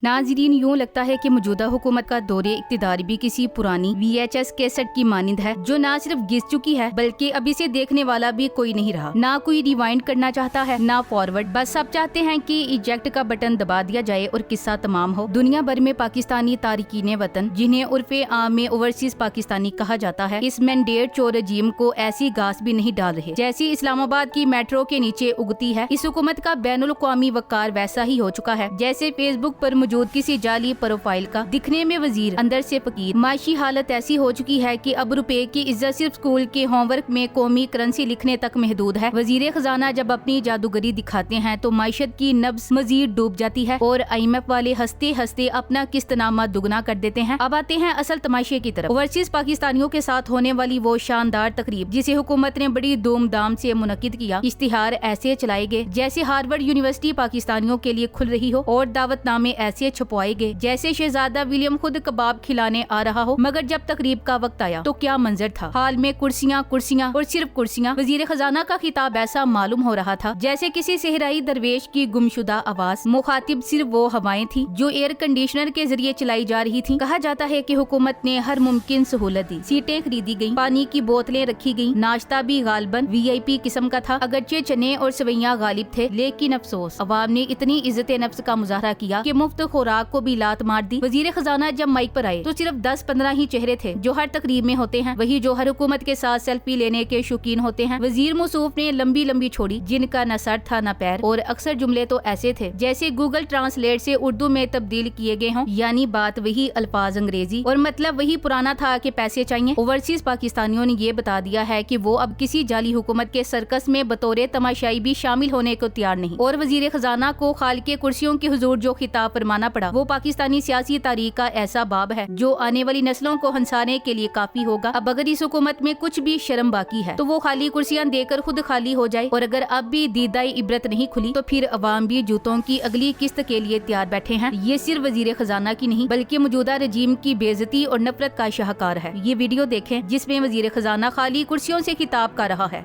नाज़रीन, यूँ लगता है कि मौजूदा हुकूमत का दौरे इक़्तिदार भी किसी पुरानी VHS कैसेट की मानिंद है जो ना सिर्फ घिस चुकी है बल्कि अब इसे देखने वाला भी कोई नहीं रहा। ना कोई रिवाइंड करना चाहता है ना फॉरवर्ड, बस सब चाहते हैं कि इजेक्ट का बटन दबा दिया जाए और किस्सा तमाम हो। दुनिया भर में पाकिस्तानी तारिकीन वतन, जिन्हें उर्फे आम में ओवरसीज पाकिस्तानी कहा जाता है, इस मैंडेट चोर रजीम को ऐसी घास भी नहीं डाल रहे जैसी इस्लामाबाद की मेट्रो के नीचे उगती है। इस हुकूमत का बैनुल अक़वामी वक़ार वैसा ही हो चुका है जैसे फेसबुक पर मौजूद किसी जाली प्रोफाइल का। दिखने में वजीर, अंदर से फकीर। माशी हालत ऐसी हो चुकी है कि अब रुपए की इज्जत सिर्फ स्कूल के होमवर्क में कौमी करेंसी लिखने तक महदूद है। वजीर खजाना जब अपनी जादूगरी दिखाते हैं तो माइशत की नब्ज मजीद डूब जाती है और IMF वाले हंसते हंसते अपना किस्तनामा दुगना कर देते हैं। अब आते हैं असल तमाशे की तरफ। ओवरसीज पाकिस्तानियों के साथ होने वाली वो शानदार तकरीब जिसे हुकूमत ने बड़ी धूमधाम से मुनक्किद किया। इश्तिहार ऐसे चलाए गए जैसे हार्वर्ड यूनिवर्सिटी पाकिस्तानियों के लिए खुल रही हो और दावतनामे ऐसे छुपवाए गए जैसे शहजादा विलियम खुद कबाब खिलाने आ रहा हो। मगर जब तकरीब का वक्त आया तो क्या मंजर था। हाल में कुर्सियां कुर्सियां और सिर्फ कुर्सियां। वजीर खजाना का खिताब ऐसा मालूम हो रहा था जैसे किसी सेहराई दरवेश की गुमशुदा आवाज। मुखातिब सिर्फ वो हवाएं थी जो एयर कंडीशनर के जरिए चलाई जा रही थी। कहा जाता है कि हुकूमत ने हर मुमकिन सहूलत दी, सीटें खरीदी गयी, पानी की बोतलें रखी गयी, नाश्ता भी गालबन VIP किस्म का था। अगरचे चने और सवैयां गालिब थे, लेकिन अफसोस अवाम ने इतनी इज्जत नफ्स का मुजाहरा किया कि मुफ्त खुराक को भी लात मार दी। वजीर खजाना जब माइक पर आए तो सिर्फ 10-15 ही चेहरे थे जो हर तकरीब में होते हैं, वही जो हर हुकूमत के साथ सेल्फी लेने के शौकीन होते हैं। वजीर मौसूफ ने लंबी लंबी छोड़ी जिनका न सर था न पैर, और अक्सर जुमले तो ऐसे थे जैसे गूगल ट्रांसलेट से उर्दू में तब्दील किए गए हों, यानी बात वही, अल्फाज अंग्रेजी और मतलब वही पुराना था कि पैसे चाहिए। ओवरसीज पाकिस्तानियों ने ये बता दिया है कि वो अब किसी जाली हुकूमत के सर्कस में बतौर तमाशाई भी शामिल होने को तैयार नहीं। और वजीर खजाना को खाल के कुर्सियों के हुजूर जो खिताब फरमाना पड़ा वो पाकिस्तानी सियासी तारीख का ऐसा बाब है जो आने वाली नस्लों को हंसाने के लिए काफी होगा। अब अगर इस हुकूमत में कुछ भी शर्म बाकी है तो वो खाली कुर्सियां देकर खुद खाली हो जाए, और अगर अब भी दीदाई इबरत नहीं खुली तो फिर अवाम भी जूतों की अगली किस्त के लिए तैयार बैठे हैं। ये सिर्फ वजीर खजाना की नहीं बल्कि मौजूदा रजीम की बेइज्जती और नफरत का शाहकार है। ये वीडियो देखें जिसमें वजीर खजाना खाली कुर्सियों से खिताब कर रहा है।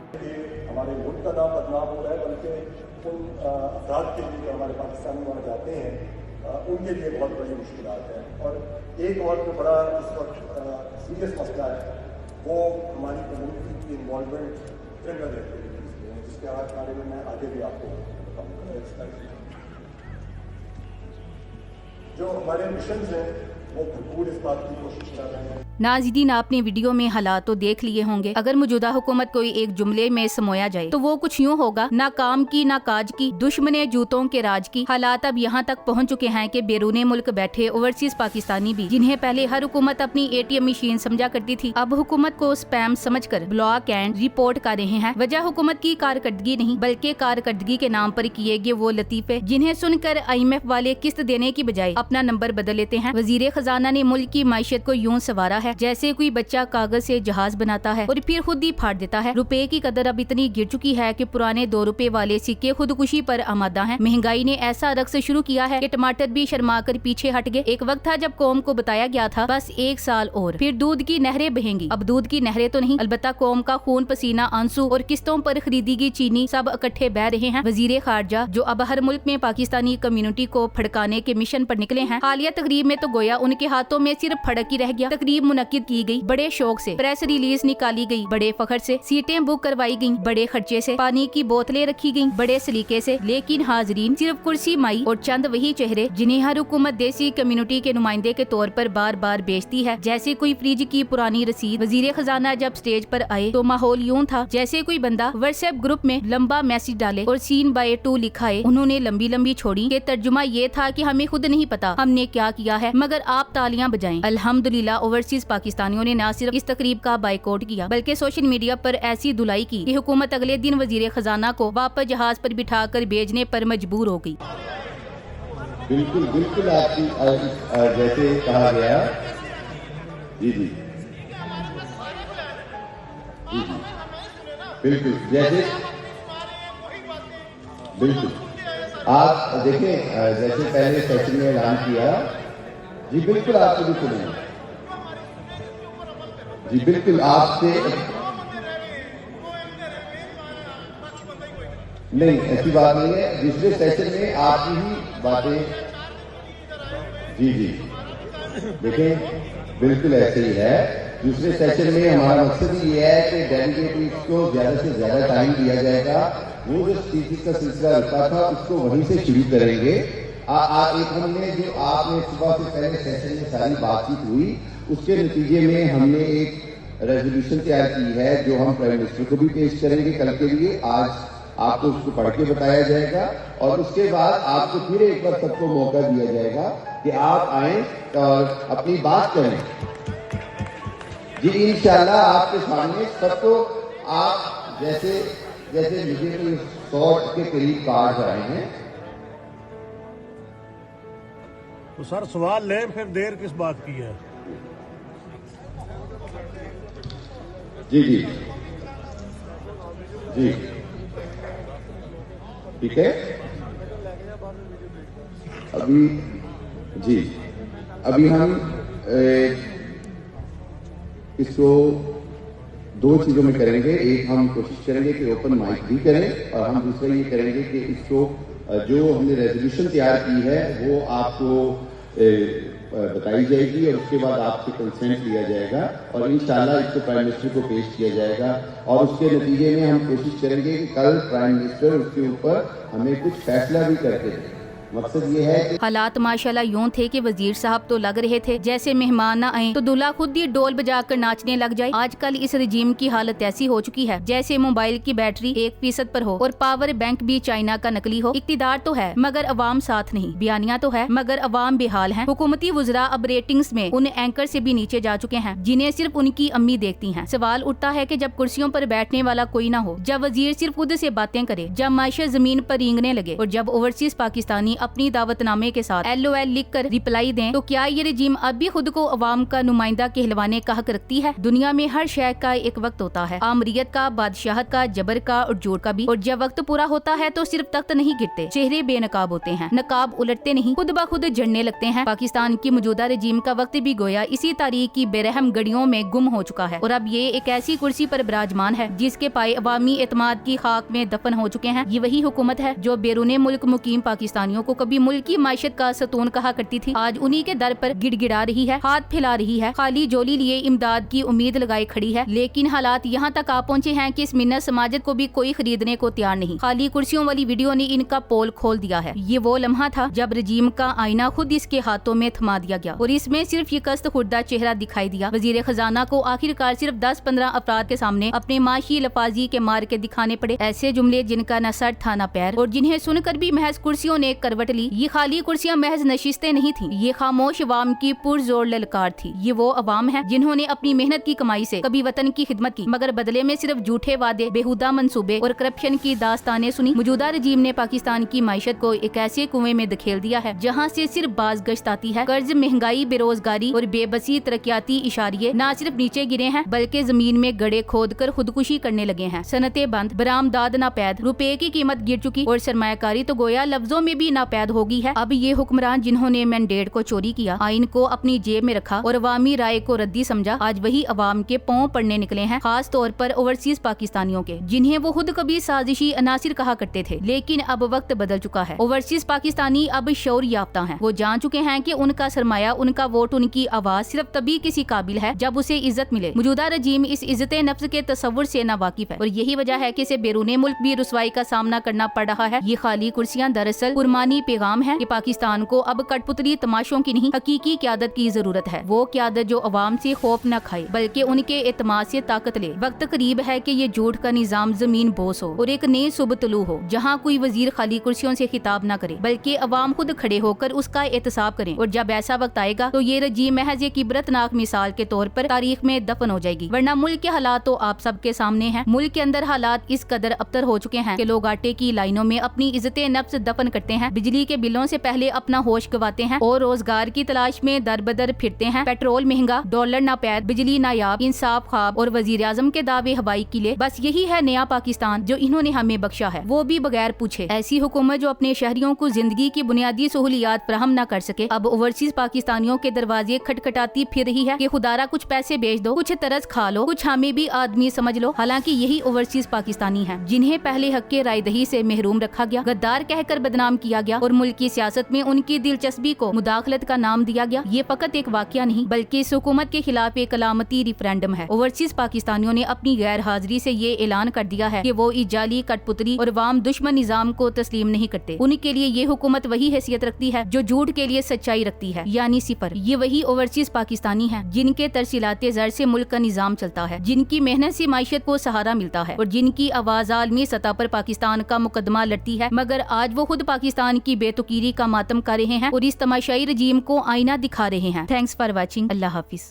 हमारे मुल्क का नाम बदनाम हो रहा है, बल्कि उन अफराद के लिए जो हमारे पाकिस्तान में वहाँ जाते हैं उनके लिए बहुत बड़ी मुश्किलात है। और एक और जो बड़ा इस वक्त सीरियस मसला है वो हमारी कम्युनिटी की इन्वॉल्वमेंट क्रिमिनल एक्टिविटीज़ में, जिसके बारे में मैं आगे भी आपको बताऊँगा। जो हमारे मिशन हैं वो भरपूर इस बात की कोशिश कर रहे हैं। नाज़रीन, आपने वीडियो में हालात तो देख लिए होंगे। अगर मौजूदा हुकूमत कोई एक जुमले में समोया जाए तो वो कुछ यूँ होगा, ना काम की ना काज की, दुश्मने जूतों के राज की। हालात अब यहाँ तक पहुँच चुके हैं कि बैरूने मुल्क बैठे ओवरसीज पाकिस्तानी भी, जिन्हें पहले हर हुकूमत अपनी ATM मशीन समझा करती थी, अब हुकूमत को स्पैम समझकर ब्लॉक एंड रिपोर्ट कर रहे हैं। वजह हुकूमत की कारकर्दगी नहीं बल्कि कारकर्दगी के नाम पर किए गए वो लतीफे जिन्हें सुनकर IMF वाले किस्त देने की बजाय अपना नंबर बदल लेते हैं। वजीर खजाना ने मुल्क की माइशत को यूं सवारा है जैसे कोई बच्चा कागज से जहाज बनाता है और फिर खुद ही फाड़ देता है। रुपए की कदर अब इतनी गिर चुकी है कि पुराने 2 रुपए वाले सिक्के खुदकुशी पर आमादा हैं। महंगाई ने ऐसा रक्स शुरू किया है कि टमाटर भी शर्मा कर पीछे हट गए। एक वक्त था जब कौम को बताया गया था बस 1 साल और फिर दूध की नहरें बहेंगी। अब दूध की नहरें तो नहीं, अलबत्ता कौम का खून पसीना, आंसू और किस्तों पर खरीदी गई चीनी सब इकट्ठे बह रहे हैं। वजीर खारजा जो अब हर मुल्क में पाकिस्तानी कम्युनिटी को फड़काने के मिशन पर निकले हैं, हालिया तकरीब में तो गोया उनके हाथों में सिर्फ फड़क ही रह गया। तकरीब मुनक्किद की गई, बड़े शौक से प्रेस रिलीज निकाली गई, बड़े फखर से सीटें बुक करवाई गईं, बड़े खर्चे से पानी की बोतलें रखी गईं, बड़े सलीके से। लेकिन हाजरीन, सिर्फ कुर्सी माई और चंद वही चेहरे जिन्हें हर हुकूमत देसी कम्युनिटी के नुमाइंदे के तौर पर बार बार बेचती है जैसे कोई फ्रिज की पुरानी रसीद। वजीर खजाना जब स्टेज पर आए तो माहौल यूं था जैसे कोई बंदा व्हाट्सएप ग्रुप में लंबा मैसेज डाले और सीन बाय 2 लिखा है। उन्होंने लंबी लंबी छोड़ी के तर्जुमा ये था कि हमें खुद नहीं पता हमने क्या किया है, मगर आप तालियां बजाएं। अल्हम्दुलिल्लाह ओवरसीज पाकिस्तानियों ने न सिर्फ इस तकरीब का बाइकआउट किया बल्कि सोशल मीडिया पर ऐसी धुलाई की कि हुकूमत अगले दिन वजीर खजाना को वापस जहाज पर बिठाकर भेजने पर मजबूर हो गई। बिल्कुल बिल्कुल आपकी जैसे कहा गया, जी जी जी जी बिल्कुल जैसे बिल्कुल आप देखें जैसे पहले सेशन में ऐलान किया, जी बिल्कुल आपको भी सुनेंगे, जी बिल्कुल आपसे नहीं, ऐसी बात नहीं है। दूसरे सेशन में आपकी ही बातें जी जी, देखें बिल्कुल ऐसे ही है। दूसरे सेशन में हमारा मकसद ही ये है कि डेलीगेट्स को ज्यादा से ज्यादा टाइम दिया जाएगा। वो जो स्पीचेस का सिलसिला रुका था उसको वहीं से शुरू करेंगे। एक हमने जो आपने सुबह से पहले सेशन में सारी बातचीत हुई, उसके नतीजे में हमने एक रेजोल्यूशन तैयार की है जो हम प्राइम मिनिस्टर को भी पेश करेंगे कल के लिए। आज आपको उसको पढ़ के बताया जाएगा और उसके बाद आपको फिर एक बार सबको मौका दिया जाएगा कि आप आए और अपनी बात करें। जी इंशाल्लाह आपके सामने सबको आप जैसे जैसे मुझे कोई 100 के करीब कार्ड आए हैं। तो सर सवाल लें, फिर देर किस बात की है? जी जी जी ठीक है। अभी हम इसको 2 चीजों में करेंगे। एक हम कोशिश करेंगे कि ओपन माइक भी करें और हम दूसरा ये करेंगे कि इसको जो हमने रेजोल्यूशन तैयार की है वो आपको बताई जाएगी और उसके बाद आपसे कंसेंट लिया जाएगा और इंशाल्लाह इसको प्राइम मिनिस्टर को पेश किया जाएगा और उसके नतीजे में हम कोशिश करेंगे कि कल प्राइम मिनिस्टर उसके ऊपर हमें कुछ फैसला भी करके दें। मकसद ये है कि हालात माशाल्लाह यूं थे कि वजीर साहब तो लग रहे थे जैसे मेहमान न आए तो दूल्हा खुद ही डोल बजाकर नाचने लग जाए। आजकल इस रजीम की हालत ऐसी हो चुकी है जैसे मोबाइल की बैटरी 1% पर हो और पावर बैंक भी चाइना का नकली हो। इक्तिदार तो है मगर अवाम साथ नहीं, बयानिया तो है मगर अवाम बेहाल है। हुकूमती वज़रा अब रेटिंग्स में उन एंकर से भी नीचे जा चुके हैं जिन्हें सिर्फ उनकी अम्मी देखती है। सवाल उठता है कि जब कुर्सियों पर बैठने वाला कोई ना हो, जब वजीर सिर्फ खुद से बातें करे, जब माशा जमीन पर रेंगने लगे और जब ओवरसीज पाकिस्तानी अपनी दावतनामे के साथ LOL लिख कर रिप्लाई दें, तो क्या ये रजीम अब भी खुद को अवाम का नुमाइंदा कहलवाने का हक रखती है? दुनिया में हर शय का एक वक्त होता है, आमरीत का, बादशाहत का, जबर का और जोर का भी। और जब वक्त पूरा होता है तो सिर्फ तख्त नहीं गिरते, चेहरे बेनकाब होते हैं, नकाब उलटते नहीं, खुद ब खुद जड़ने लगते हैं। पाकिस्तान की मौजूदा रजीम का वक्त भी गोया इसी तारीख की बेरहम गड़ियों में गुम हो चुका है और अब ये एक ऐसी कुर्सी पर विराजमान है जिसके पाए अवामी एतमाद की खाक में दफन हो चुके हैं। ये वही हुकूमत है जो बैरूने मुल्क मुकीम पाकिस्तानियों को कभी मुल्क की माशत का सतून कहा करती थी, आज उन्हीं के दर पर गिड़गिड़ा रही है, हाथ फैला रही है, खाली जोली लिए इमदाद की उम्मीद लगाए खड़ी है। लेकिन हालात यहाँ तक आ पहुँचे हैं कि इस मिन्नत समाजत को भी कोई खरीदने को तैयार नहीं। खाली कुर्सियों वाली वीडियो ने इनका पोल खोल दिया है। ये वो लम्हा था जब रजीम का आईना खुद इसके हाथों में थमा दिया गया और इसमें सिर्फ ये कस्त खुर्दा चेहरा दिखाई दिया। वजीर खजाना को आखिरकार सिर्फ 10-15 अफराद के सामने अपने माशी लफाजी के मार के दिखाने पड़े, ऐसे जुमले जिनका न सर था न पैर और जिन्हें सुनकर भी महज कुर्सियों ने करवट ली। ये खाली कुर्सियां महज नशिस्तें नहीं थी, ये खामोश अवाम की पुरजोर ललकार थी। ये वो अवाम है जिन्होंने अपनी मेहनत की कमाई से कभी वतन की खिदमत की मगर बदले में सिर्फ झूठे वादे, बेहुदा मंसूबे और करप्शन की दास्तानें सुनी। मौजूदा रजीम ने पाकिस्तान की माइशत को एक ऐसे कुएं में धकेल दिया है जहाँ से सिर्फ बाज गश्त आती है। कर्ज, महंगाई, बेरोजगारी और बेबसी तरक्याती इशारे न सिर्फ नीचे गिरे हैं बल्कि जमीन में गड़े खोद कर खुदकुशी करने लगे हैं। सनतें बंद, बरामदाद नापैद, रुपए की कीमत गिर चुकी और सरमायाकारी तो गोया लफ्जों में भी नापैद हो गई है। अब ये हुक्मरान जिन्होंने मैंडेट को चोरी किया, आइन को अपनी जेब में रखा और अवामी राय को रद्दी समझा, आज वही अवाम के पांव पड़ने निकले हैं, खास तौर पर ओवरसीज पाकिस्तानियों के, जिन्हें वो खुद कभी साजिशी अनासिर कहा करते थे। लेकिन अब वक्त बदल चुका है। ओवरसीज पाकिस्तानी अब शौर याफ्ता हैं। वो जान चुके हैं कि उनका सरमाया, उनका वोट, उनकी आवाज सिर्फ तभी किसी काबिल है जब उसे इज्जत मिले। मौजूदा रजीम इस इज्जत नफ्स के तस्वुर से ना वाकिफ है और यही वजह है कि इसे बैरूने मुल्क भी रुसवाई का सामना करना पड़ रहा है। ये खाली कुर्सियां दरअसल पुरमानी पैगाम है कि पाकिस्तान को अब कठपुतली तमाशों की नहीं, हकीकी क़यादत की जरूरत है। वो क़यादत जो अवाम से खौफ न खाए बल्कि उनके एतमाद से ताकत ले। वक्त करीब है कि ये झूठ का निजाम जमीन बोस हो और एक नई सुबह तुलू हो जहाँ कोई वजीर खाली कुर्सियों से खिताब न करे बल्कि अवाम खुद खड़े होकर उसका एहतसाब करें। और जब ऐसा वक्त आएगा तो ये रजीम महज एक इबरतनाक मिसाल के तौर पर तारीख में दफन हो जाएगी। वरना मुल्क के हालात तो आप सबके सामने हैं। मुल्क के अंदर हालात इस कदर अबतर हो चुके हैं कि लोग आटे की लाइनों में अपनी इज्जत नफ्स दफन करते हैं, बिजली के बिलों से पहले अपना होश गवाते हैं और रोजगार की तलाश में दर बदर फिरते हैं। पेट्रोल महंगा, डॉलर नापैद, बिजली नायाब, इंसाफ ख्वाब और वजीर आजम के दावे हवाई किले। बस यही है नया पाकिस्तान जो इन्होंने हमें बख्शा है, वो भी बगैर पूछे। ऐसी हुकूमत जो अपने शहरियों को जिंदगी की बुनियादी सहूलियात फराहम न कर सके, अब ओवरसीज पाकिस्तानियों के दरवाजे खटखटाती फिर रही है कि खुदारा कुछ पैसे बेच दो, कुछ तरस खा लो, कुछ हमें भी आदमी समझ लो। हालांकि यही ओवरसीज पाकिस्तानी है जिन्हें पहले हक के रायदही से महरूम रखा गया, गद्दार कहकर बदनाम किया गया गया और मुल्क की सियासत में उनकी दिलचस्पी को मुदाखलत का नाम दिया गया। ये फकत एक वाकया नहीं बल्कि इस हुकूमत के खिलाफ एक अलामती रिफरेंडम है। ओवरसीज पाकिस्तानियों ने अपनी गैर हाजिरी से ये ऐलान कर दिया है कि वो इस जाली, कठपुतली और वाम दुश्मन निजाम को तस्लीम नहीं करते। उनके लिए ये हुकूमत वही हैसियत रखती है जो झूठ के लिए सच्चाई रखती है, यानी सिफर। ये वही ओवरसीज पाकिस्तानी हैं जिनके तरसीलाते ज़र से मुल्क का निजाम चलता है, जिनकी मेहनत से माइशत को सहारा मिलता है और जिनकी आवाज आलमी सतह पर पाकिस्तान का मुकदमा लड़ती है। मगर आज वो खुद पाकिस्तान की बेतुकीरी का मातम कर रहे हैं और इस तमाशाई रजीम को आईना दिखा रहे हैं। Thanks for watching. Allah Hafiz.